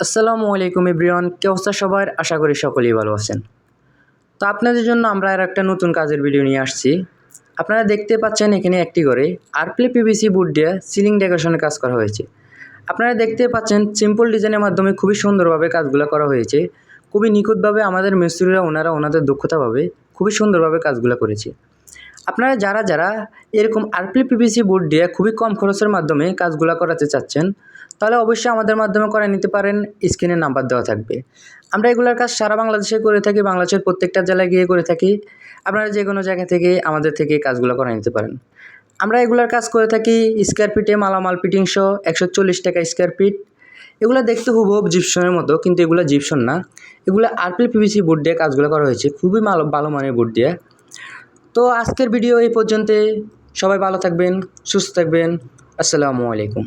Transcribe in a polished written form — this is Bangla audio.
আসসালামু আলাইকুম এভরিওয়ান, কি অবস্থা সবার? আশা করি সকলেই ভালো আছেন। তো আপনাদের জন্য আমরা আর একটা নতুন কাজের ভিডিও নিয়ে আসছি। আপনারা দেখতে পাচ্ছেন এখানে একটি ঘরে আরপিএল পিভিসি বোর্ড দিয়ে সিলিং ডেকোরেশনের কাজ করা হয়েছে। আপনারা দেখতে পাচ্ছেন সিম্পল ডিজাইনের মাধ্যমে খুবই সুন্দরভাবে কাজগুলো করা হয়েছে। খুবই নিখুঁতভাবে আমাদের মিস্ত্রিরা ওনাদের দক্ষতাভাবে খুবই সুন্দরভাবে কাজগুলো করেছে। আপনারা যারা যারা এরকম আরপিএল পিভিসি বোর্ড দিয়ে খুবই কম খরচের মাধ্যমে কাজগুলো করাতে চাচ্ছেন, তাহলে অবশ্যই আমাদের মাধ্যমে করে নিতে পারেন। স্ক্রিনে নাম্বার দেওয়া থাকবে। আমরা এগুলোর কাজ সারা বাংলাদেশে করে থাকি, বাংলাদেশের প্রত্যেকটা জেলায় গিয়ে করে থাকি। আপনারা যে কোনো জায়গা থেকে আমাদের থেকে কাজগুলো করে নিতে পারেন। আমরা এগুলোর কাজ করে থাকি স্কোয়ার ফিটে, মালামাল ফিটিং সহ 140 টাকা স্কোয়ার ফিট। এগুলো দেখতে হুবহু জিপসনের মতো, কিন্তু এগুলো জিপসন না, এগুলো আরপিএল পিভিসি বোর্ড দিয়ে কাজগুলো করা হয়েছে, খুবই ভালো মানের বোর্ড দিয়ে। তো আজকের ভিডিও এই পর্যন্ত। সবাই ভালো থাকবেন, সুস্থ থাকবেন। আসসালামু আলাইকুম।